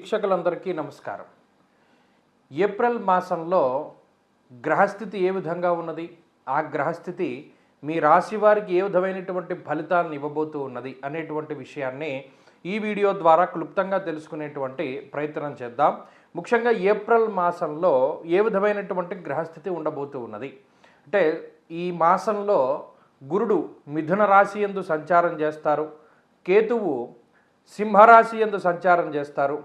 వీక్షకులందరికీ నమస్కారం. ఏప్రిల్ మాసంలో గ్రహస్థితి ఏ విధంగా ఉన్నది, ఆ గ్రహస్థితి మీ రాశి వారికి ఏ విధమైనటువంటి ఫలితాలను ఇవ్వబోతూ ఉన్నది అనేటువంటి విషయాన్ని ఈ వీడియో ద్వారా క్లుప్తంగా తెలుసుకునేటువంటి ప్రయత్నం చేద్దాం. ముఖ్యంగా ఏప్రిల్ మాసంలో ఏ విధమైనటువంటి గ్రహస్థితి ఉండబోతూ ఉన్నది అంటే, ఈ మాసంలో గురుడు మిథున రాశి యందు సంచారం చేస్తారు, కేతువు సింహరాశి యందు సంచారం చేస్తారు,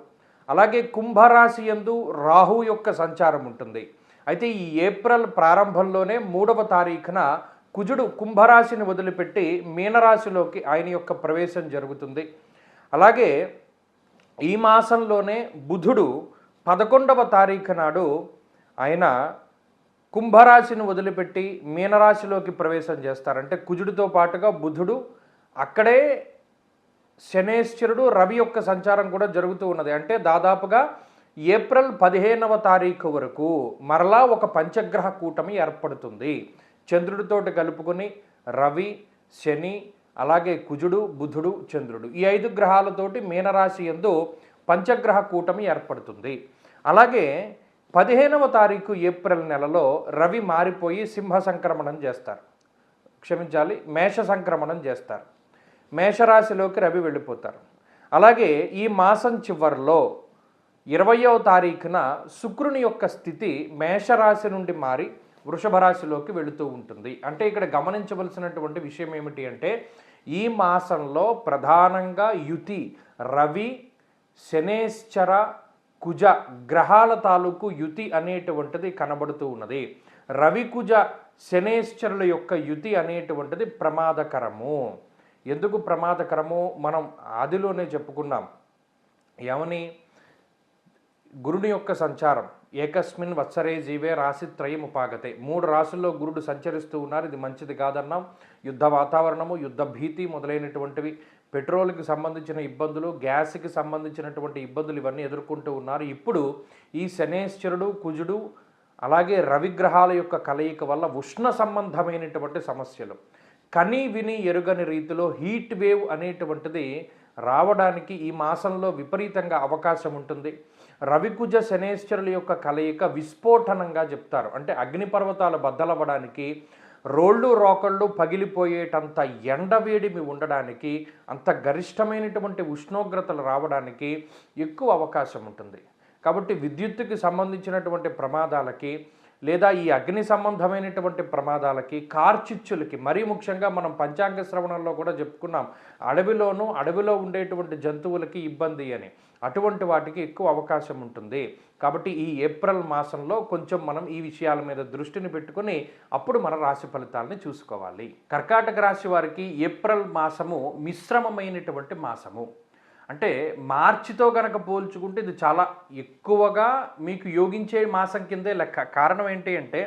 అలాగే కుంభరాశి యందు రాహు యొక్క సంచారం ఉంటుంది. అయితే ఈ ఏప్రిల్ ప్రారంభంలోనే 3వ తారీఖున కుజుడు కుంభరాశిని వదిలిపెట్టి మీనరాశిలోకి ఆయన యొక్క ప్రవేశం జరుగుతుంది. అలాగే ఈ మాసంలోనే బుధుడు 11వ తారీఖు నాడు ఆయన కుంభరాశిని వదిలిపెట్టి మీనరాశిలోకి ప్రవేశం చేస్తారు. అంటే కుజుడితో పాటుగా బుధుడు, అక్కడే శనేశ్వరుడు, రవి యొక్క సంచారం కూడా జరుగుతూ ఉన్నది. అంటే దాదాపుగా ఏప్రిల్ 15వ తారీఖు వరకు మరలా ఒక పంచగ్రహ కూటమి ఏర్పడుతుంది. చంద్రుడితోటి కలుపుకొని రవి, శని, అలాగే కుజుడు, బుధుడు, చంద్రుడు, ఈ 5 గ్రహాలతోటి మీనరాశి యందు పంచగ్రహ కూటమి ఏర్పడుతుంది. అలాగే 15వ తారీఖు ఏప్రిల్ నెలలో రవి మారిపోయి సింహ సంక్రమణం చేస్తారు, మేష సంక్రమణం చేస్తారు. మేషరాశిలోకి రవి వెళ్ళిపోతారు. అలాగే ఈ మాసం చివరిలో 20వ తారీఖున శుక్రుని యొక్క స్థితి మేషరాశి నుండి మారి వృషభ రాశిలోకి వెళుతూ ఉంటుంది. అంటే ఇక్కడ గమనించవలసినటువంటి విషయం ఏమిటి అంటే, ఈ మాసంలో ప్రధానంగా యుతి రవి, శనేశ్చర, కుజ గ్రహాల తాలూకు యుతి అనేటువంటిది కనబడుతూ ఉన్నది. రవి, కుజ, శనేశ్చరుల యొక్క యుతి అనేటువంటిది ప్రమాదకరము. ఎందుకు ప్రమాదకరము మనం ఆదిలోనే చెప్పుకున్నాం. ఏమని? గురుని యొక్క సంచారం ఏకస్మిన్ వత్సరే జీవే రాశిత్రయం ఉపాగతే. 3 రాశుల్లో గురుడు సంచరిస్తూ ఉన్నారు. ఇది మంచిది కాదన్నాం. యుద్ధ వాతావరణము, యుద్ధ భీతి మొదలైనటువంటివి, పెట్రోల్కి సంబంధించిన ఇబ్బందులు, గ్యాస్కి సంబంధించినటువంటి ఇబ్బందులు ఇవన్నీ ఎదుర్కొంటూ ఉన్నారు. ఇప్పుడు ఈ శనేశ్వరుడు, కుజుడు, అలాగే రవిగ్రహాల యొక్క కలయిక వల్ల ఉష్ణ సంబంధమైనటువంటి సమస్యలు, కని విని ఎరుగని రీతిలో హీట్ వేవ్ అనేటువంటిది రావడానికి ఈ మాసంలో విపరీతంగా అవకాశం ఉంటుంది. రవికుజ శనేశ్వరుల యొక్క కలయిక విస్ఫోటనంగా చెప్తారు. అంటే అగ్నిపర్వతాలు బద్దలవ్వడానికి, రోళ్ళు రోకళ్ళు పగిలిపోయేటంత ఎండవేడిమి ఉండడానికి, అంత గరిష్టమైనటువంటి ఉష్ణోగ్రతలు రావడానికి ఎక్కువ అవకాశం ఉంటుంది. కాబట్టి విద్యుత్తుకి సంబంధించినటువంటి ప్రమాదాలకి, లేదా ఈ అగ్ని సంబంధమైనటువంటి ప్రమాదాలకి, కార్చిచ్చులకి, మరీ ముఖ్యంగా మనం పంచాంగ శ్రవణంలో కూడా చెప్పుకున్నాం, అడవిలో ఉండేటువంటి జంతువులకి ఇబ్బంది అని, అటువంటి వాటికి ఎక్కువ అవకాశం ఉంటుంది. కాబట్టి ఈ ఏప్రిల్ మాసంలో కొంచెం మనం ఈ విషయాల మీద దృష్టిని పెట్టుకొని అప్పుడు మన రాశి ఫలితాలని చూసుకోవాలి. కర్కాటక రాశి వారికి ఏప్రిల్ మాసము మిశ్రమమైనటువంటి మాసము. అంటే మార్చితో కనుక పోల్చుకుంటే ఇది చాలా ఎక్కువగా మీకు యోగించే మాసం కిందే లెక్క. కారణం ఏంటి అంటే,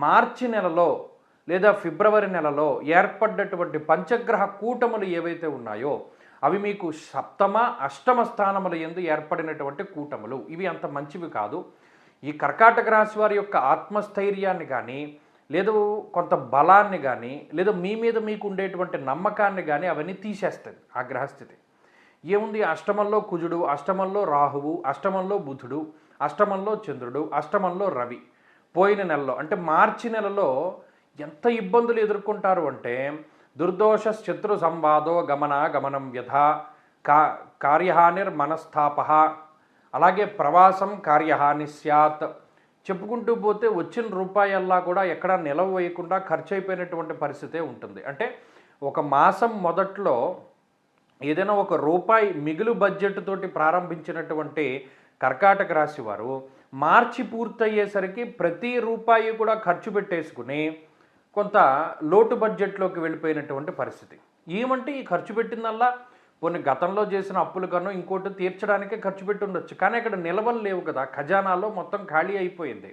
మార్చి నెలలో లేదా ఫిబ్రవరి నెలలో ఏర్పడ్డటువంటి పంచగ్రహ కూటములు ఏవైతే ఉన్నాయో అవి మీకు సప్తమ, అష్టమ స్థానముల యందు ఏర్పడినటువంటి కూటములు. ఇవి అంత మంచివి కాదు. ఈ కర్కాటక రాశి వారి యొక్క ఆత్మస్థైర్యాన్ని కానీ, లేదు కొంత బలాన్ని కానీ, లేదా మీ మీద మీకు ఉండేటువంటి నమ్మకాన్ని కానీ అవన్నీ తీసేస్తుంది ఆ గ్రహస్థితి. ఏముంది? అష్టమంలో కుజుడు, అష్టమంలో రాహువు, అష్టమంలో బుధుడు, అష్టమంలో చంద్రుడు, అష్టమంలో రవి. పోయిన నెలలో అంటే మార్చి నెలలో ఎంత ఇబ్బందులు ఎదుర్కొంటారు అంటే, దుర్దోష శత్రు సంవాదో గమనం వ్యధ, కార్యహానిర్ మనస్థాప, అలాగే ప్రవాసం కార్యహాని స్యాత్. చెప్పుకుంటూ పోతే వచ్చిన రూపాయల్లా కూడా ఎక్కడా నిలవ వేయకుండా ఖర్చు అయిపోయినటువంటి పరిస్థితే ఉంటుంది. అంటే ఒక మాసం మొదట్లో ఏదైనా ఒక రూపాయి మిగులు బడ్జెట్ తోటి ప్రారంభించినటువంటి కర్కాటక రాశి వారు మార్చి పూర్తయ్యేసరికి ప్రతి రూపాయి కూడా ఖర్చు పెట్టేసుకుని కొంత లోటు బడ్జెట్లోకి వెళ్ళిపోయినటువంటి పరిస్థితి. ఏమంటే ఈ ఖర్చు పెట్టిందల్లా కొన్ని గతంలో చేసిన అప్పుల కన్నా ఇంకోటి తీర్చడానికే ఖర్చు పెట్టి ఉండొచ్చు, కానీ అక్కడ నిలవలు లేవు కదా, ఖజానాలో మొత్తం ఖాళీ అయిపోయింది.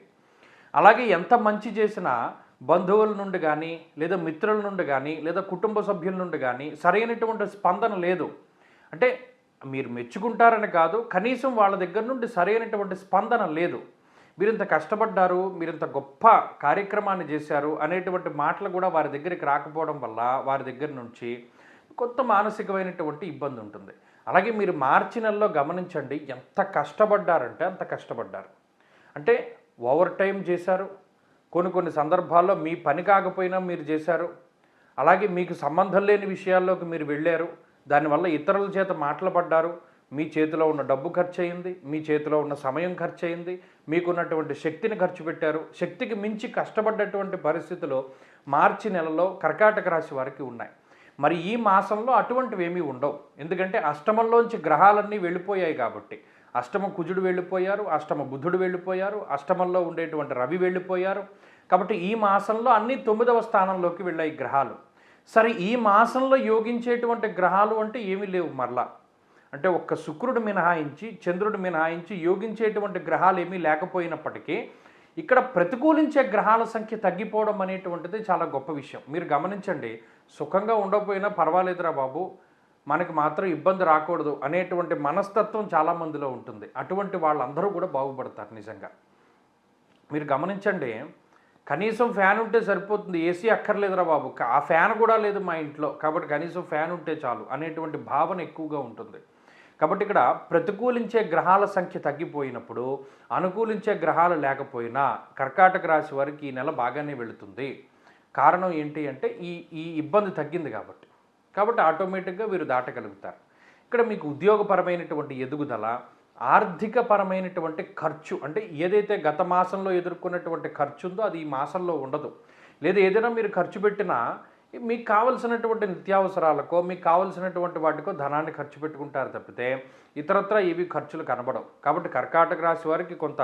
అలాగే ఎంత మంచి చేసినా బంధువుల నుండి కానీ, లేదా మిత్రుల నుండి కానీ, లేదా కుటుంబ సభ్యుల నుండి కానీ సరైనటువంటి స్పందన లేదు. అంటే మీరు మెచ్చుకుంటారని కాదు, కనీసం వాళ్ళ దగ్గర నుండి సరైనటువంటి స్పందన లేదు. మీరింత కష్టపడ్డారు, మీరింత గొప్ప కార్యక్రమాన్ని చేశారు అనేటువంటి మాటలు కూడా వారి దగ్గరికి రాకపోవడం వల్ల వారి దగ్గర నుంచి కొంత మానసికమైనటువంటి ఇబ్బంది ఉంటుంది. అలాగే మీరు మార్చి నెలలో గమనించండి, ఎంత కష్టపడ్డారంటే అంత కష్టపడ్డారు. అంటే ఓవర్ టైం చేశారు, కొన్ని సందర్భాల్లో మీ పని కాకపోయినా మీరు చేశారు. అలాగే మీకు సంబంధం లేని విషయాల్లోకి మీరు వెళ్ళారు. దానివల్ల ఇతరుల చేత మాటలు పడ్డారు. మీ చేతిలో ఉన్న డబ్బు ఖర్చయింది, మీ చేతిలో ఉన్న సమయం ఖర్చయింది, మీకున్నటువంటి శక్తిని ఖర్చు పెట్టారు. శక్తికి మించి కష్టపడ్డటువంటి పరిస్థితులు మార్చి నెలలో కర్కాటక రాశి వారికి ఉన్నాయి. మరి ఈ మాసంలో అటువంటివి ఏమీ ఉండవు. ఎందుకంటే అష్టమంలోంచి గ్రహాలన్నీ వెళ్ళిపోయాయి కాబట్టి. అష్టమ కుజుడు వెళ్ళిపోయారు, అష్టమ బుధుడు వెళ్ళిపోయారు, అష్టమంలో ఉండేటువంటి రవి వెళ్ళిపోయారు. కాబట్టి ఈ మాసంలో అన్నీ 9వ స్థానంలోకి వెళ్ళాయి గ్రహాలు. సరే, ఈ మాసంలో యోగించేటువంటి గ్రహాలు అంటే ఏమీ లేవు మరలా. అంటే ఒక్క శుక్రుడు మినహాయించి, చంద్రుడు మినహాయించి యోగించేటువంటి గ్రహాలు ఏమీ లేకపోయినప్పటికీ ఇక్కడ ప్రతికూలించే గ్రహాల సంఖ్య తగ్గిపోవడం అనేటువంటిది చాలా గొప్ప విషయం. మీరు గమనించండి, సుఖంగా ఉండకపోయినా పర్వాలేదురా బాబు, మనకి మాత్రం ఇబ్బంది రాకూడదు అనేటువంటి మనస్తత్వం చాలామందిలో ఉంటుంది. అటువంటి వాళ్ళందరూ కూడా బాగుపడతారు నిజంగా. మీరు గమనించండి, కనీసం ఫ్యాన్ ఉంటే సరిపోతుంది, ఏసీ అక్కర్లేదురా బాబు, ఆ ఫ్యాన్ కూడా లేదు మా ఇంట్లో, కాబట్టి కనీసం ఫ్యాన్ ఉంటే చాలు అనేటువంటి భావన ఎక్కువగా ఉంటుంది. కాబట్టి ఇక్కడ ప్రతికూలించే గ్రహాల సంఖ్య తగ్గిపోయినప్పుడు, అనుకూలించే గ్రహాలు లేకపోయినా కర్కాటక రాశి వారికి ఈ నెల బాగానే వెళుతుంది. కారణం ఏంటి అంటే ఈ ఇబ్బంది తగ్గింది కాబట్టి ఆటోమేటిక్గా వీరు దాటగలుగుతారు. ఇక్కడ మీకు ఉద్యోగపరమైనటువంటి ఎదుగుదల, ఆర్థికపరమైనటువంటి ఖర్చు, అంటే ఏదైతే గత మాసంలో ఎదుర్కొన్నటువంటి ఖర్చు ఉందో అది ఈ మాసంలో ఉండదు. లేదా ఏదైనా మీరు ఖర్చు పెట్టినా మీకు కావలసినటువంటి నిత్యావసరాలకో, మీకు కావలసినటువంటి వాటికో ధనాన్ని ఖర్చు పెట్టుకుంటారు తప్పితే ఇతరత్ర ఏవి ఖర్చులు కనబడవు. కాబట్టి కర్కాటక రాశి వారికి కొంత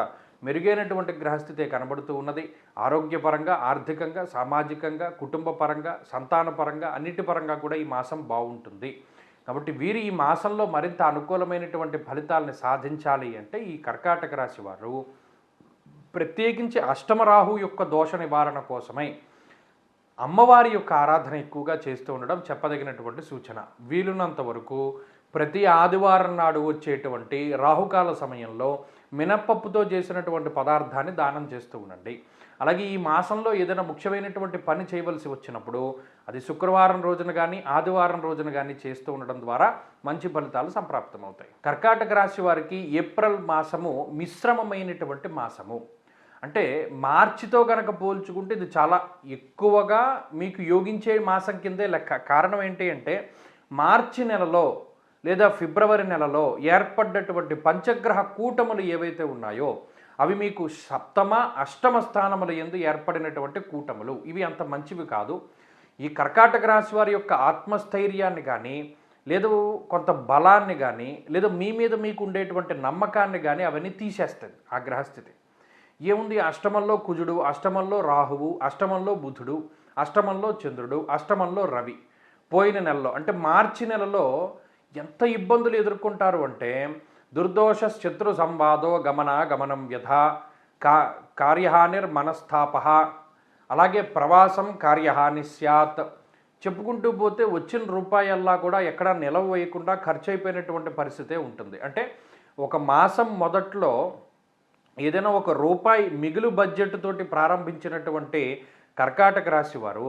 మెరుగైనటువంటి గ్రహస్థితే కనబడుతూ ఉన్నది. ఆరోగ్యపరంగా, ఆర్థికంగా, సామాజికంగా, కుటుంబ పరంగా, సంతాన పరంగా, అన్నిటి పరంగా కూడా ఈ మాసం బాగుంటుంది. కాబట్టి వీరు ఈ మాసంలో మరింత అనుకూలమైనటువంటి ఫలితాలని సాధించాలి అంటే ఈ కర్కాటక రాశి వారు ప్రత్యేకించి అష్టమరాహు యొక్క దోష నివారణ కోసమై అమ్మవారి యొక్క ఆరాధన ఎక్కువగా చేస్తూ ఉండడం చెప్పదగినటువంటి సూచన. వీలున్నంత వరకు ప్రతి ఆదివారం నాడు వచ్చేటువంటి రాహుకాల సమయంలో మినప్పప్పుతో చేసినటువంటి పదార్థాన్ని దానం చేస్తూ ఉండండి. అలాగే ఈ మాసంలో ఏదైనా ముఖ్యమైనటువంటి పని చేయవలసి వచ్చినప్పుడు అది శుక్రవారం రోజున కానీ ఆదివారం రోజున కానీ చేస్తూ ఉండడం ద్వారా మంచి ఫలితాలు సంప్రాప్తమవుతాయి. కర్కాటక రాశి వారికి ఏప్రిల్ మాసము మిశ్రమమైనటువంటి మాసము. అంటే మార్చితో కనుక పోల్చుకుంటే ఇది చాలా ఎక్కువగా మీకు యోగించే మాసం కిందే లెక్క. కారణం ఏంటి అంటే మార్చి నెలలో లేదా ఫిబ్రవరి నెలలో ఏర్పడ్డటువంటి పంచగ్రహ కూటములు ఏవైతే ఉన్నాయో అవి మీకు సప్తమ అష్టమ స్థానముల యందు ఏర్పడినటువంటి కూటములు. ఇవి అంత మంచివి కాదు. ఈ కర్కాటక రాశి వారి యొక్క ఆత్మస్థైర్యాన్ని కానీ, లేదు కొంత బలాన్ని కానీ, లేదా మీ మీద మీకు ఉండేటువంటి నమ్మకాన్ని కానీ అవన్నీ తీసేస్తుంది ఆ గ్రహస్థితి. ఏముంది, అష్టమంలో కుజుడు, అష్టమంలో రాహువు, అష్టమంలో బుధుడు, అష్టమంలో చంద్రుడు, అష్టమంలో రవి. పోయిన నెలలో అంటే మార్చి నెలలో ఎంత ఇబ్బందులు ఎదుర్కొంటారు అంటే దుర్దోష శత్రు సంవాదో గమనం వ్యధ కార్యహానిర్ మనస్తాప, అలాగే ప్రవాసం కార్యహాని స్యాత్. చెప్పుకుంటూ పోతే వచ్చిన రూపాయల్లా కూడా ఎక్కడా నిలవ వేయకుండా ఖర్చు అయిపోయినటువంటి పరిస్థితే ఉంటుంది. అంటే ఒక మాసం మొదట్లో ఏదైనా ఒక రూపాయి మిగులు బడ్జెట్ తోటి ప్రారంభించినటువంటి కర్కాటక రాశి వారు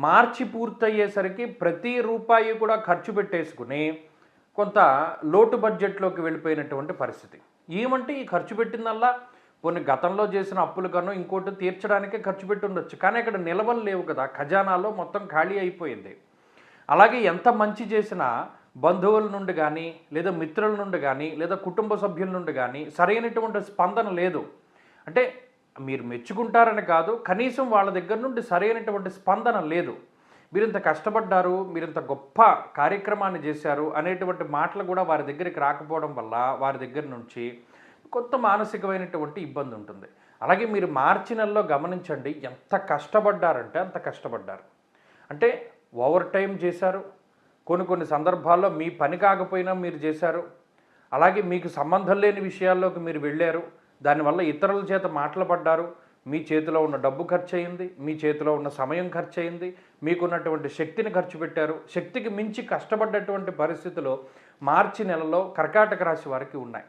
మార్చి పూర్తయ్యేసరికి ప్రతి రూపాయి కూడా ఖర్చు పెట్టేసుకుని కొంత లోటు బడ్జెట్లోకి వెళ్ళిపోయినటువంటి పరిస్థితి. ఏమంటే ఈ ఖర్చు పెట్టిందల్లా కొన్ని గతంలో చేసిన అప్పులు కన్నా ఇంకోటి తీర్చడానికే ఖర్చు పెట్టి ఉండొచ్చు, కానీ అక్కడ నిలవలు లేవు కదా, ఖజానాలో మొత్తం ఖాళీ అయిపోయింది. అలాగే ఎంత మంచి చేసినా బంధువుల నుండి కానీ, లేదా మిత్రుల నుండి కానీ, లేదా కుటుంబ సభ్యుల నుండి కానీ సరైనటువంటి స్పందన లేదు. అంటే మీరు మెచ్చుకుంటారని కాదు, కనీసం వాళ్ళ దగ్గర నుండి సరైనటువంటి స్పందన లేదు. మీరింత కష్టపడ్డారు, మీరింత గొప్ప కార్యక్రమాన్ని చేశారు అనేటువంటి మాటలు కూడా వారి దగ్గరికి రాకపోవడం వల్ల వారి దగ్గర నుంచి కొంత మానసికమైనటువంటి ఇబ్బంది ఉంటుంది. అలాగే మీరు మార్చి నెలలో గమనించండి, ఎంత కష్టపడ్డారంటే అంత కష్టపడ్డారు. అంటే ఓవర్ టైం చేశారు, కొన్ని సందర్భాల్లో మీ పని కాకపోయినా మీరు చేశారు. అలాగే మీకు సంబంధం లేని విషయాల్లోకి మీరు వెళ్ళారు. దానివల్ల ఇతరుల చేత మాటలు పడ్డారు. మీ చేతిలో ఉన్న డబ్బు ఖర్చు అయింది, మీ చేతిలో ఉన్న సమయం ఖర్చు అయింది, మీకున్నటువంటి శక్తిని ఖర్చు పెట్టారు. శక్తికి మించి కష్టపడ్డటువంటి పరిస్థితులు మార్చి నెలలో కర్కాటక రాశి వారికి ఉన్నాయి.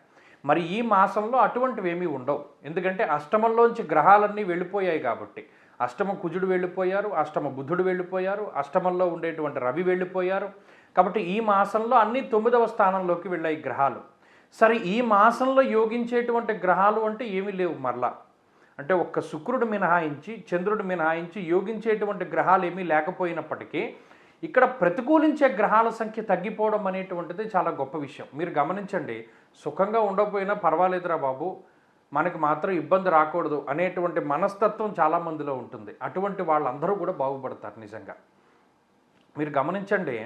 మరి ఈ మాసంలో అటువంటివి ఏమీ ఉండవు. ఎందుకంటే అష్టమంలోంచి గ్రహాలన్నీ వెళ్ళిపోయాయి కాబట్టి. అష్టమ కుజుడు వెళ్ళిపోయారు, అష్టమ బుధుడు వెళ్ళిపోయారు, అష్టమంలో ఉండేటువంటి రవి వెళ్ళిపోయారు. కాబట్టి ఈ మాసంలో అన్ని 9వ స్థానంలోకి వెళ్ళాయి గ్రహాలు. సరే ఈ మాసంలో యోగించేటువంటి గ్రహాలు అంటే ఏమీ లేవు మరలా. అంటే ఒక్క శుక్రుడు మినహాయించి, చంద్రుడు మినహాయించి యోగించేటువంటి గ్రహాలు ఏమీ లేకపోయినప్పటికీ ఇక్కడ ప్రతికూలించే గ్రహాల సంఖ్య తగ్గిపోవడం అనేటువంటిది చాలా గొప్ప విషయం. మీరు గమనించండి, సుఖంగా ఉండకపోయినా పర్వాలేదురా బాబు, మనకి మాత్రం ఇబ్బంది రాకూడదు అనేటువంటి మనస్తత్వం చాలామందిలో ఉంటుంది. అటువంటి వాళ్ళందరూ కూడా బాగుపడతారు నిజంగా. మీరు గమనించండి,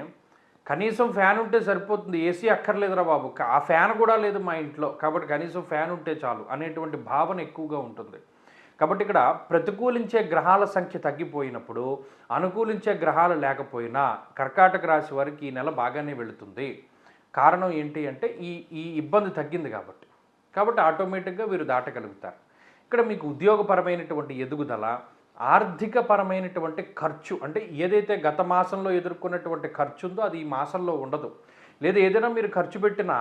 కనీసం ఫ్యాన్ ఉంటే సరిపోతుంది, ఏసీ అక్కర్లేదురా బాబు, ఆ ఫ్యాన్ కూడా లేదు మా ఇంట్లో, కాబట్టి కనీసం ఫ్యాన్ ఉంటే చాలు అనేటువంటి భావన ఎక్కువగా ఉంటుంది. కాబట్టి ఇక్కడ ప్రతికూలించే గ్రహాల సంఖ్య తగ్గిపోయినప్పుడు, అనుకూలించే గ్రహాలు లేకపోయినా కర్కాటక రాశి వారికి ఈ నెల బాగానే వెళుతుంది. కారణం ఏంటి అంటే ఈ ఈ ఇబ్బంది తగ్గింది కాబట్టి ఆటోమేటిక్గా వీరు దాటగలుగుతారు. ఇక్కడ మీకు ఉద్యోగపరమైనటువంటి ఎదుగుదల, ఆర్థికపరమైనటువంటి ఖర్చు, అంటే ఏదైతే గత మాసంలో ఎదుర్కొన్నటువంటి ఖర్చు ఉందో అది ఈ మాసంలో ఉండదు. లేదా ఏదైనా మీరు ఖర్చు పెట్టినా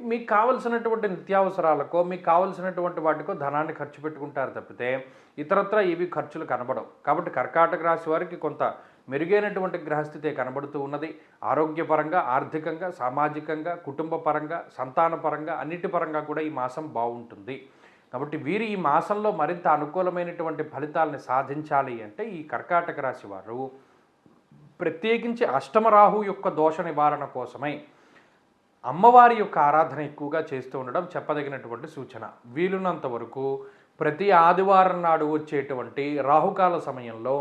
మీకు కావలసినటువంటి నిత్యావసరాలకో, మీకు కావలసినటువంటి వాటికో ధనాన్ని ఖర్చు పెట్టుకుంటారు తప్పితే ఇతరత్రా ఇవి ఖర్చులు కనబడవు. కాబట్టి కర్కాటక రాశి వారికి కొంత మెరుగైనటువంటి గ్రహస్థితే కనబడుతూ ఉన్నది. ఆరోగ్యపరంగా, ఆర్థికంగా, సామాజికంగా, కుటుంబ పరంగా, సంతానపరంగా, అన్నిటి పరంగా కూడా ఈ మాసం బాగుంటుంది. కాబట్టి వీరు ఈ మాసంలో మరింత అనుకూలమైనటువంటి ఫలితాలని సాధించాలి అంటే ఈ కర్కాటక రాశి వారు ప్రత్యేకించి అష్టమరాహు యొక్క దోష నివారణ కోసమై అమ్మవారి యొక్క ఆరాధన ఎక్కువగా చేస్తూ ఉండడం చెప్పదగినటువంటి సూచన. వీలున్నంత వరకు ప్రతి ఆదివారం నాడు వచ్చేటువంటి రాహుకాల సమయంలో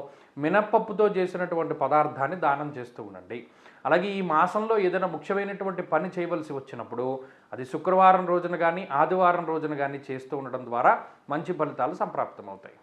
మినప్పప్పుతో చేసినటువంటి పదార్థాన్ని దానం చేస్తూ ఉండండి. అలాగే ఈ మాసంలో ఏదైనా ముఖ్యమైనటువంటి పని చేయవలసి వచ్చినప్పుడు అది శుక్రవారం రోజున కానీ, ఆదివారం రోజున కానీ చేస్తూ ఉండడం ద్వారా మంచి ఫలితాలు సంప్రాప్తమవుతాయి.